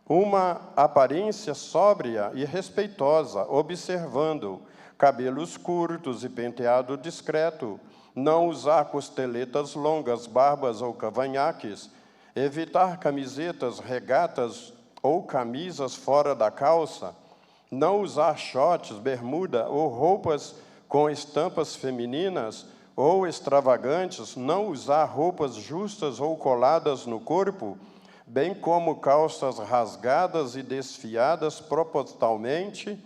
uma aparência sóbria e respeitosa, observando cabelos curtos e penteado discreto, não usar costeletas longas, barbas ou cavanhaques, evitar camisetas, regatas ou camisas fora da calça, não usar shorts, bermuda ou roupas com estampas femininas ou extravagantes, não usar roupas justas ou coladas no corpo, bem como calças rasgadas e desfiadas propositalmente.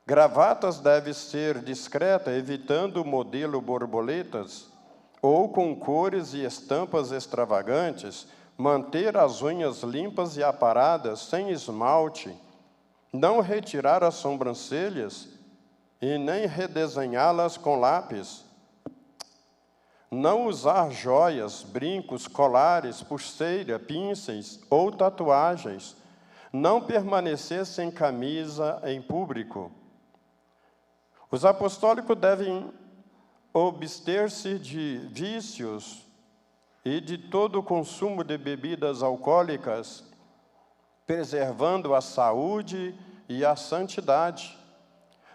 Gravatas devem ser discretas, evitando o modelo borboletas, ou com cores e estampas extravagantes, manter as unhas limpas e aparadas, sem esmalte, não retirar as sobrancelhas e nem redesenhá-las com lápis, não usar joias, brincos, colares, pulseira, pinças ou tatuagens, não permanecer sem camisa em público. Os apostólicos devem abster-se de vícios e de todo o consumo de bebidas alcoólicas, preservando a saúde e a santidade.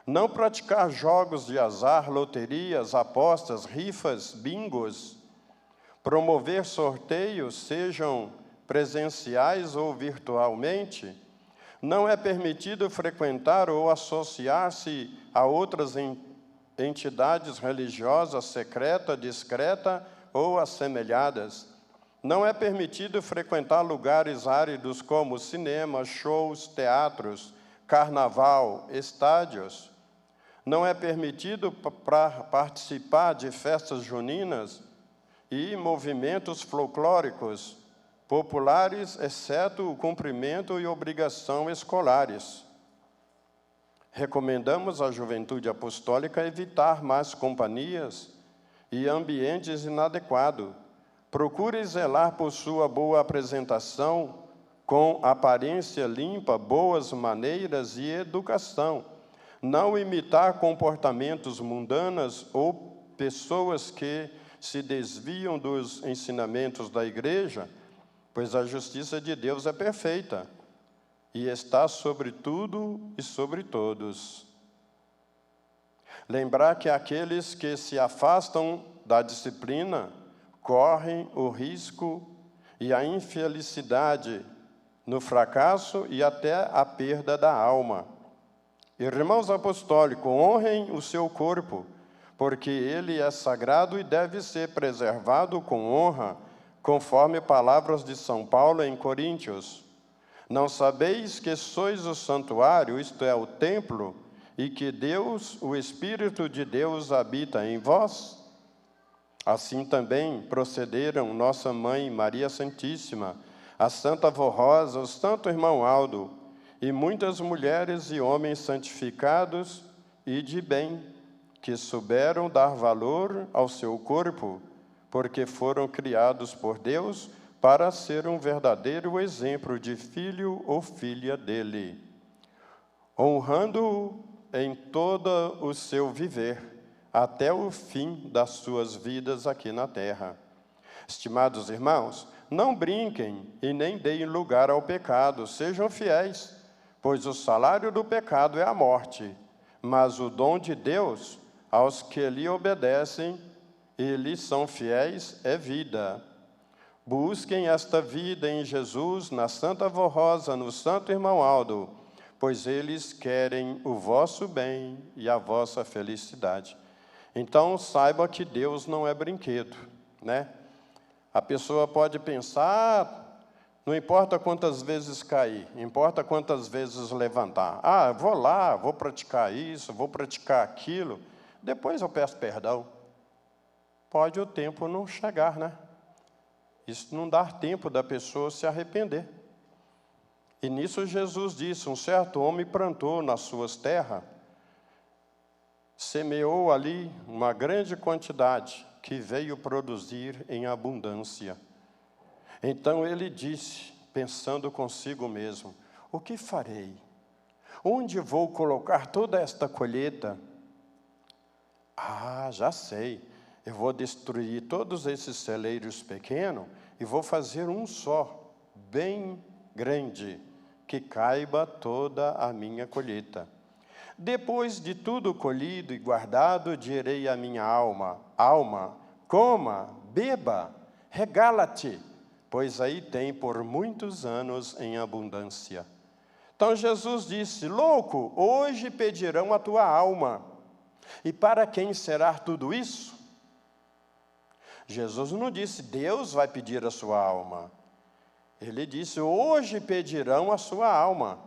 Não praticar jogos de azar, loterias, apostas, rifas, bingos. Promover sorteios, sejam presenciais ou virtualmente. Não é permitido frequentar ou associar-se a outras entidades religiosas secreta, discreta ou assemelhadas. Não é permitido frequentar lugares áridos como cinema, shows, teatros, carnaval, estádios. Não é permitido participar de festas juninas e movimentos folclóricos populares, exceto o cumprimento e obrigação escolares. Recomendamos à juventude apostólica evitar más companhias e ambientes inadequados. Procure zelar por sua boa apresentação, com aparência limpa, boas maneiras e educação. Não imitar comportamentos mundanos ou pessoas que se desviam dos ensinamentos da igreja, pois a justiça de Deus é perfeita e está sobre tudo e sobre todos. Lembrar que aqueles que se afastam da disciplina correm o risco e a infelicidade no fracasso e até a perda da alma. Irmãos apostólicos, honrem o seu corpo, porque ele é sagrado e deve ser preservado com honra, conforme palavras de São Paulo em Coríntios. Não sabeis que sois o santuário, isto é, o templo, e que Deus, o Espírito de Deus, habita em vós? Assim também procederam nossa Mãe Maria Santíssima, a Santa Avó Rosa, o Santo Irmão Aldo, e muitas mulheres e homens santificados e de bem, que souberam dar valor ao seu corpo, porque foram criados por Deus para ser um verdadeiro exemplo de filho ou filha dele, honrando-o em todo o seu viver, até o fim das suas vidas aqui na terra. Estimados irmãos, não brinquem e nem deem lugar ao pecado, sejam fiéis, pois o salário do pecado é a morte, mas o dom de Deus, aos que lhe obedecem e lhe são fiéis, é vida. Busquem esta vida em Jesus, na Santa Avó Rosa, no Santo Irmão Aldo, pois eles querem o vosso bem e a vossa felicidade. Então, saiba que Deus não é brinquedo, né? A pessoa pode pensar, não importa quantas vezes cair, importa quantas vezes levantar. Ah, vou lá, vou praticar isso, vou praticar aquilo, depois eu peço perdão. Pode o tempo não chegar, né? Isso não dá tempo da pessoa se arrepender. E nisso Jesus disse, um certo homem plantou nas suas terras, semeou ali uma grande quantidade, que veio produzir em abundância. Então ele disse, pensando consigo mesmo, o que farei? Onde vou colocar toda esta colheita? Ah, já sei, eu vou destruir todos esses celeiros pequenos e vou fazer um só, bem grande, que caiba toda a minha colheita. Depois de tudo colhido e guardado, direi à minha alma, alma, coma, beba, regala-te, pois aí tem por muitos anos em abundância. Então Jesus disse, louco, hoje pedirão a tua alma. E para quem será tudo isso? Jesus não disse, Deus vai pedir a sua alma. Ele disse, hoje pedirão a sua alma.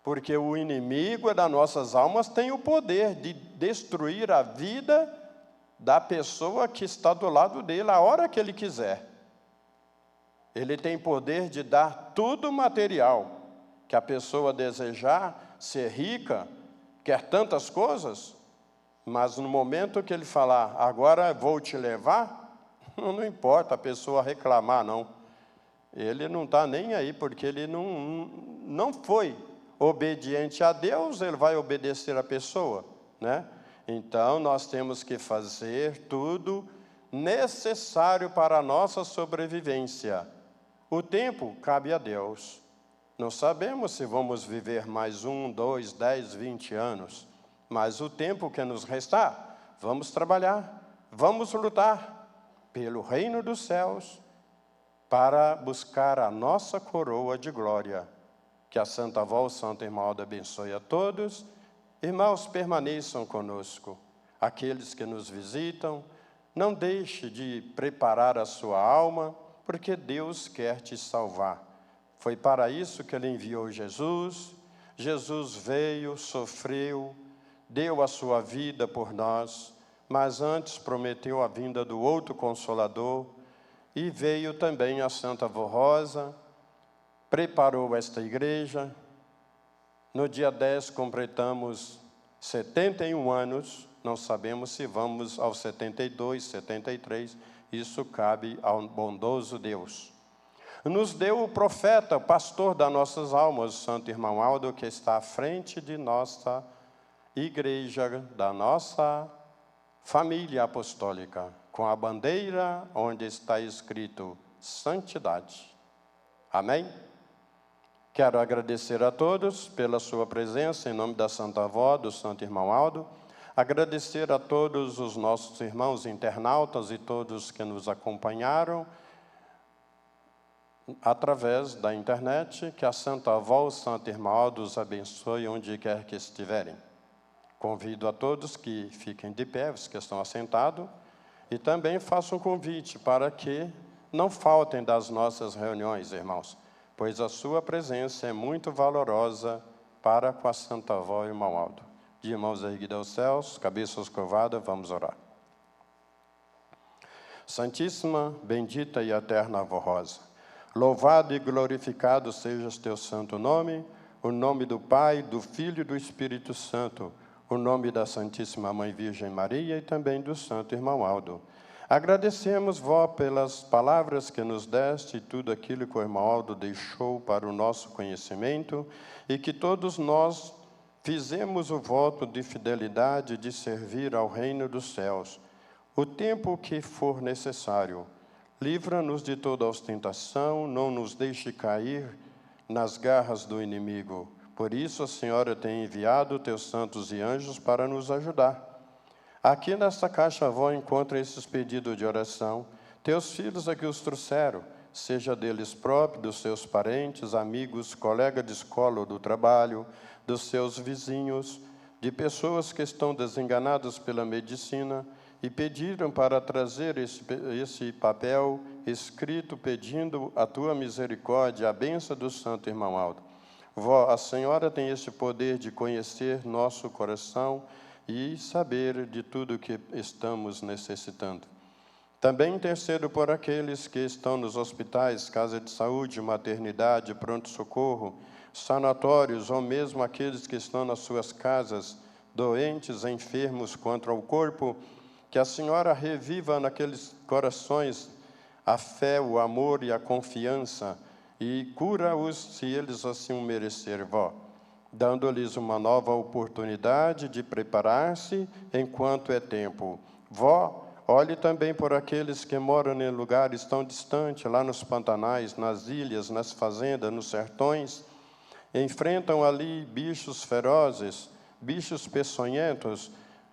Porque o inimigo das nossas almas tem o poder de destruir a vida da pessoa que está do lado dele, a hora que ele quiser. Ele tem poder de dar tudo material que a pessoa desejar, ser rica, quer tantas coisas, mas no momento que ele falar, agora vou te levar, não importa a pessoa reclamar, não. Ele não está nem aí, porque ele não foi obediente a Deus, ele vai obedecer a pessoa, né? Então, nós temos que fazer tudo necessário para a nossa sobrevivência. O tempo cabe a Deus. Não sabemos se vamos viver mais 1, 2, 10, 20 anos, mas o tempo que nos restar, vamos trabalhar, vamos lutar pelo reino dos céus, para buscar a nossa coroa de glória. Que a Santa Avó, o Santo Irmão Aldo abençoe a todos. Irmãos, permaneçam conosco. Aqueles que nos visitam, não deixe de preparar a sua alma, porque Deus quer te salvar. Foi para isso que Ele enviou Jesus. Jesus veio, sofreu, deu a sua vida por nós, mas antes prometeu a vinda do outro Consolador, e veio também a Santa Avó Rosa, preparou esta igreja. No dia 10 completamos 71 anos, não sabemos se vamos aos 72, 73, isso cabe ao bondoso Deus. Nos deu o profeta, o pastor das nossas almas, o Santo Irmão Aldo, que está à frente de nossa igreja, da nossa família apostólica, com a bandeira onde está escrito santidade. Amém? Quero agradecer a todos pela sua presença, em nome da Santa Avó, do Santo Irmão Aldo. Agradecer a todos os nossos irmãos internautas e todos que nos acompanharam através da internet. Que a Santa Avó, o Santo Irmão Aldo, os abençoe onde quer que estiverem. Convido a todos que fiquem de pé, os que estão assentados, e também faço um convite para que não faltem das nossas reuniões, irmãos, pois a sua presença é muito valorosa para com a Santa Avó e o Irmão Aldo. De mãos erguidas aos céus, cabeças curvadas, vamos orar. Santíssima, bendita e eterna Avó Rosa, louvado e glorificado seja o teu santo nome, o nome do Pai, do Filho e do Espírito Santo, o nome da Santíssima Mãe Virgem Maria e também do Santo Irmão Aldo. Agradecemos, vó, pelas palavras que nos deste e tudo aquilo que o Irmão Aldo deixou para o nosso conhecimento, e que todos nós fizemos o voto de fidelidade de servir ao reino dos céus, o tempo que for necessário. Livra-nos de toda ostentação, não nos deixe cair nas garras do inimigo. Por isso a Senhora tem enviado teus santos e anjos para nos ajudar. Aqui nesta caixa, avó, encontra esses pedidos de oração. Teus filhos aqui os trouxeram, seja deles próprios, dos seus parentes, amigos, colegas de escola ou do trabalho, dos seus vizinhos, de pessoas que estão desenganadas pela medicina e pediram para trazer esse papel escrito pedindo a tua misericórdia, a bênção do Santo Irmão Aldo. Vó, a senhora tem esse poder de conhecer nosso coração e saber de tudo que estamos necessitando. Também intercedo por aqueles que estão nos hospitais, casa de saúde, maternidade, pronto-socorro, sanatórios, ou mesmo aqueles que estão nas suas casas, doentes, enfermos contra o corpo, que a senhora reviva naqueles corações a fé, o amor e a confiança, e cura-os se eles assim o merecerem, vó, dando-lhes uma nova oportunidade de preparar-se enquanto é tempo. Vó, olhe também por aqueles que moram em lugares tão distantes, lá nos pantanais, nas ilhas, nas fazendas, nos sertões, enfrentam ali bichos ferozes, bichos peçonhentos.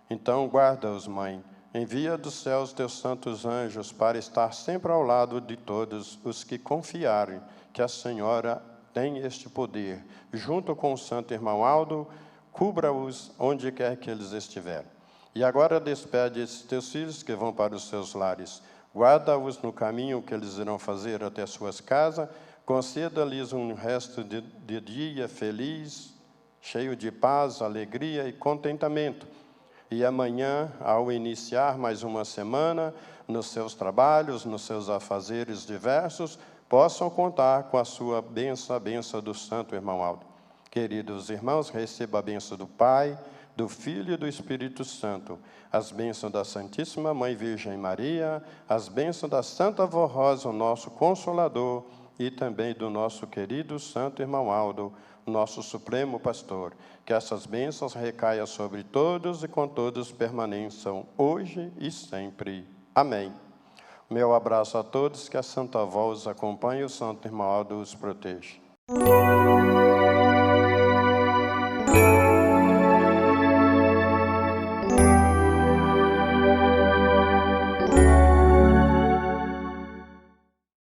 Então, guarda-os, Mãe. Envia dos céus teus santos anjos para estar sempre ao lado de todos os que confiarem que a Senhora tem este poder. Junto com o Santo Irmão Aldo, cubra-os onde quer que eles estiverem. E agora despede esses teus filhos que vão para os seus lares. Guarda-os no caminho que eles irão fazer até suas casas. Conceda-lhes um resto de dia feliz, cheio de paz, alegria e contentamento. E amanhã, ao iniciar mais uma semana, nos seus trabalhos, nos seus afazeres diversos, possam contar com a sua bênção, a bênção do Santo Irmão Aldo. Queridos irmãos, receba a bênção do Pai, do Filho e do Espírito Santo, as bênçãos da Santíssima Mãe Virgem Maria, as bênçãos da Santa Vó Rosa, o nosso Consolador, e também do nosso querido Santo Irmão Aldo, nosso Supremo Pastor. Que essas bênçãos recaiam sobre todos e com todos permaneçam hoje e sempre. Amém. Meu abraço a todos, que a Santa Vó os acompanhe e o Santo Irmão Aldo os proteja.